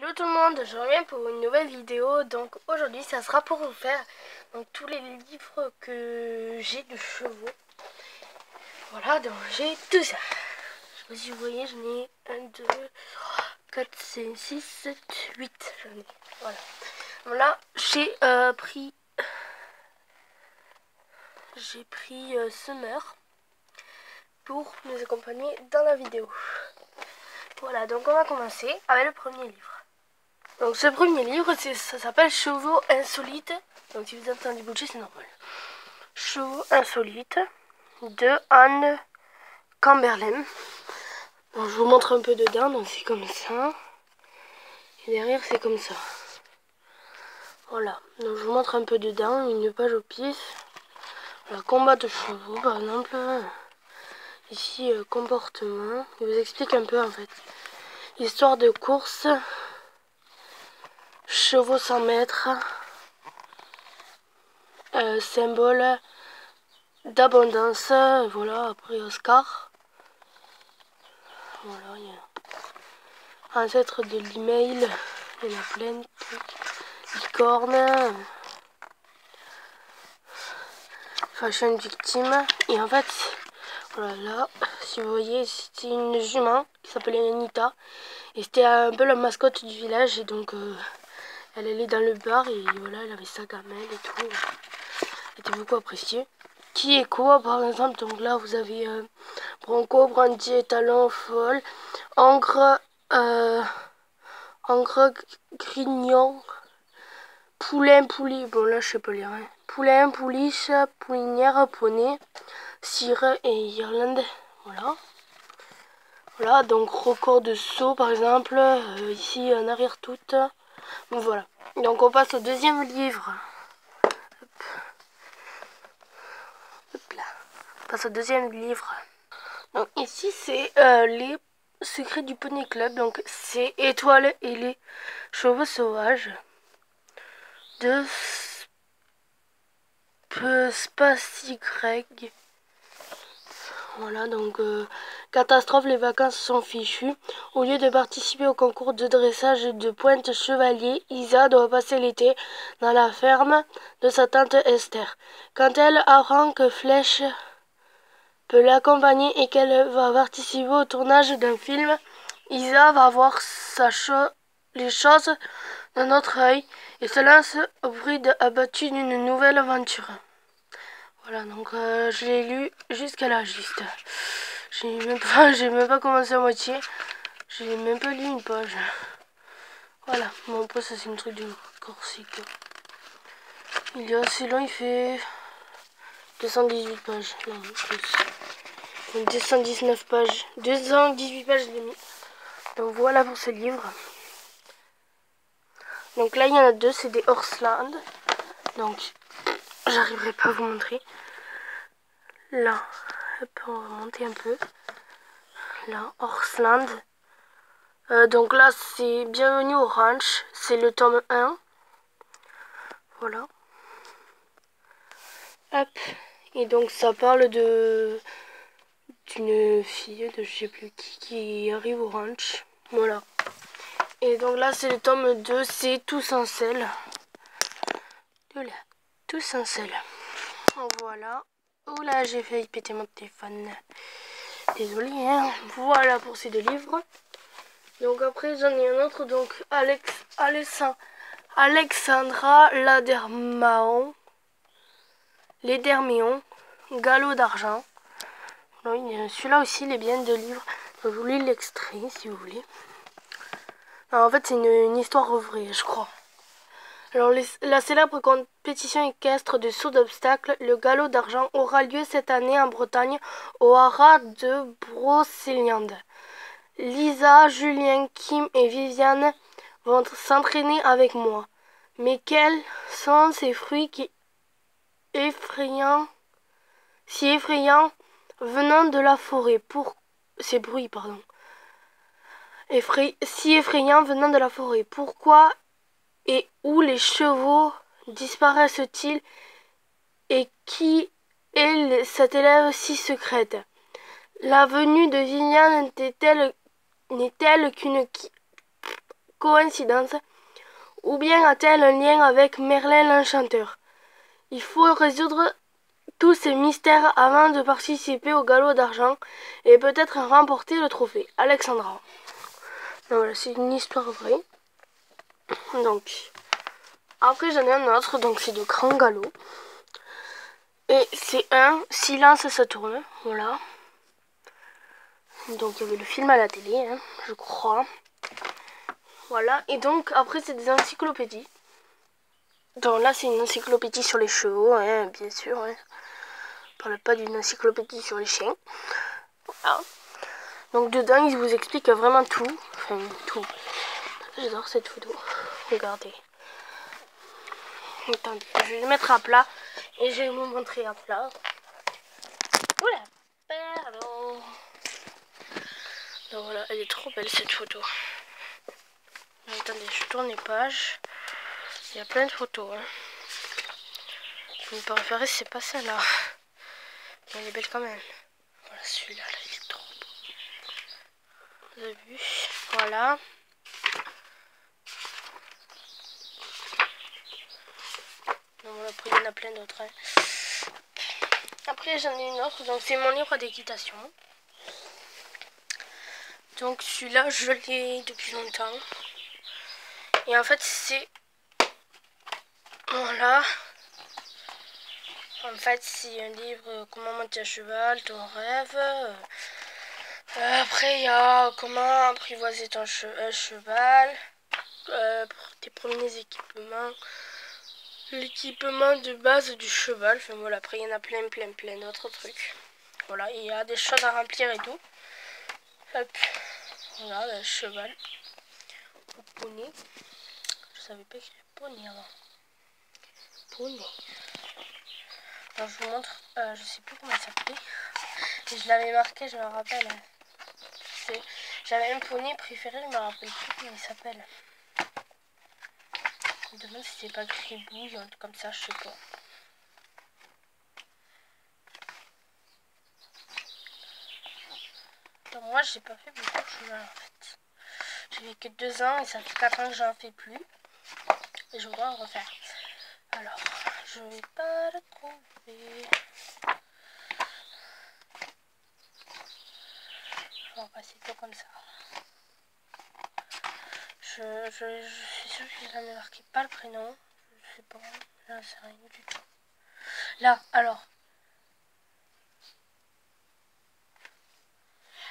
Hello tout le monde, je reviens pour une nouvelle vidéo. Donc aujourd'hui ça sera pour vous faire tous les livres que j'ai de chevaux. Voilà, donc j'ai tout ça. Je sais pas si vous voyez, j'en ai 1, 2, 3, 4, 5, 6, 7, 8. J'en ai. Voilà. Voilà, j'ai pris Summer pour nous accompagner dans la vidéo. Voilà, donc on va commencer avec le premier livre. Donc ce premier livre, ça s'appelle Chevaux insolites. Donc si vous entendez bouger, c'est normal. Chevaux insolites de Anne Camberlen. Donc je vous montre un peu dedans, donc c'est comme ça. Et derrière c'est comme ça. Voilà, donc je vous montre un peu dedans, une page au pif. Voilà, combat de chevaux par exemple. Ici comportement. Il vous explique un peu en fait. Histoire de course. Chevaux 100 mètres. Symbole d'abondance. Voilà, après Oscar. Voilà, il y a ancêtre de l'email. Il y en a plein. Licorne. Fashion victime. Et en fait, voilà, là, si vous voyez, c'était une jument qui s'appelait Anita. Et c'était un peu la mascotte du village. Et donc, elle allait dans le bar et voilà, elle avait sa gamelle et tout. Elle était beaucoup appréciée. Qui est quoi, par exemple? Donc là, vous avez Bronco, Brandy, Étalon, Folle, Encre, Grignon, Poulain, Poulie, bon là je sais pas lire, hein. Poulain, Pouliche, Poulinière, Poney, Cire et Irlande, voilà. Voilà, donc record de saut par exemple, ici en arrière toute. Donc voilà, donc on passe au deuxième livre. Hop là. On passe au deuxième livre. Donc ici c'est les secrets du Poney Club, donc c'est Étoile et les chevaux sauvages de Spacy Greg. Voilà, donc catastrophe, les vacances sont fichues. Au lieu de participer au concours de dressage de pointe chevalier, Isa doit passer l'été dans la ferme de sa tante Esther. Quand elle apprend que Flèche peut l'accompagner et qu'elle va participer au tournage d'un film, Isa va voir les choses d'un autre œil et se lance au bruit abattu d'une nouvelle aventure. Voilà, donc je l'ai lu jusqu'à là, juste. J'ai même pas commencé à moitié. J'ai même pas lu une page. Voilà, bon après ça c'est un truc du Corsica. Il est assez long, il fait 218 pages. Non, plus. 219 pages. 218 pages et demi. Donc voilà pour ce livre. Donc là il y en a deux, c'est des Horseland. Donc j'arriverai pas à vous montrer. Là, hop, on va monter un peu. Là, Horseland. Donc là, c'est Bienvenue au Ranch. C'est le tome 1. Voilà. Hop. Et donc ça parle d'une fille de je sais plus qui arrive au ranch. Voilà. Et donc là, c'est le tome 2. C'est Tous en selle. Voilà. Tous en selle. Voilà. Oula, j'ai failli péter mon téléphone. Désolée, hein. Voilà pour ces deux livres. Donc après, j'en ai un autre. Donc Alexandra Lederméon, Galop d'argent. Celui-là aussi, il est bien de livres. Je vous lis l'extrait si vous voulez. Alors, en fait, c'est une histoire vraie, je crois. Alors, la célèbre compétition équestre de saut d'obstacles, le Galop d'argent, aura lieu cette année en Bretagne, au haras de Brocéliande. Lisa, Julien, Kim et Viviane vont s'entraîner avec moi. Mais quels sont ces fruits si effrayants venant de la forêt? Ces bruits, pardon. Si effrayants venant de la forêt. Pourquoi et où les chevaux disparaissent-ils? Et qui est cette élève si secrète? La venue de Viviane n'est-elle coïncidence ou bien a-t-elle un lien avec Merlin l'Enchanteur? Il faut résoudre tous ces mystères avant de participer au galop d'argent et peut-être remporter le trophée. Alexandra. Donc voilà, c'est une histoire vraie. Donc, après j'en ai un autre, donc c'est de Grand Galop. Et c'est un Silence ça tourne, voilà. Donc il y avait le film à la télé, hein, je crois. Voilà, et donc après c'est des encyclopédies. Donc là c'est une encyclopédie sur les chevaux, hein, bien sûr. Hein. Je parle pas d'une encyclopédie sur les chiens. Voilà. Donc dedans ils vous expliquent vraiment tout. Enfin tout. J'adore cette photo. Regardez. Attendez, je vais le mettre à plat et je vais vous montrer à plat. Oula, pardon. Donc voilà, elle est trop belle cette photo. Attendez, je tourne les pages. Il y a plein de photos. Hein. Mon préféré, c'est pas celle-là. Mais elle est belle quand même. Voilà, celui-là, là, il est trop beau. Vous avez vu? Voilà. Donc voilà, après, il y en a plein d'autres. Hein. Après, j'en ai une autre. Donc, c'est mon livre d'équitation. Donc, celui-là, je l'ai depuis longtemps. Et en fait, c'est... Voilà. En fait, c'est un livre comment monter à cheval, ton rêve. Après, il y a comment apprivoiser ton cheval. Pour tes premiers équipements. L'équipement de base du cheval. Enfin voilà, après, il y en a plein d'autres trucs. Voilà, il y a des choses à remplir et tout. Hop. Voilà, le cheval. Ou poney. Je savais pas qu'il y avait poney avant. Poney. Alors, je vous montre, je sais plus comment il s'appelait. Je l'avais marqué, je me rappelle. J'avais un poney préféré, je me rappelle plus comment il s'appelle. Je me demande si c'est pas Gribouille ou un truc comme ça, je sais pas. Donc moi, j'ai pas fait beaucoup de cheval en fait. J'ai fait que 2 ans et ça fait 4 ans que j'en fais plus. Et je voudrais en refaire. Alors, je vais pas le trouver. On va passer tout comme ça. Je suis sûre que je n'ai marqué pas le prénom. Je sais pas, là c'est rien du tout. Là, alors.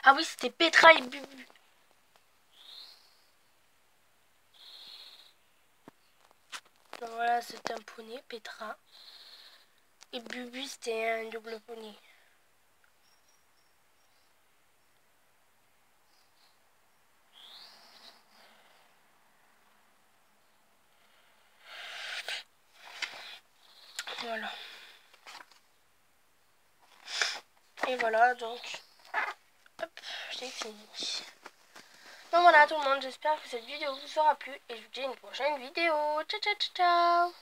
Ah oui, c'était Petra et Bubu. Donc voilà, c'était un poney, Petra. Et Bubu, c'était un double poney. Voilà. Et voilà, donc, hop, j'ai fini. Donc voilà tout le monde, j'espère que cette vidéo vous aura plu et je vous dis à une prochaine vidéo. Ciao ciao ciao ciao.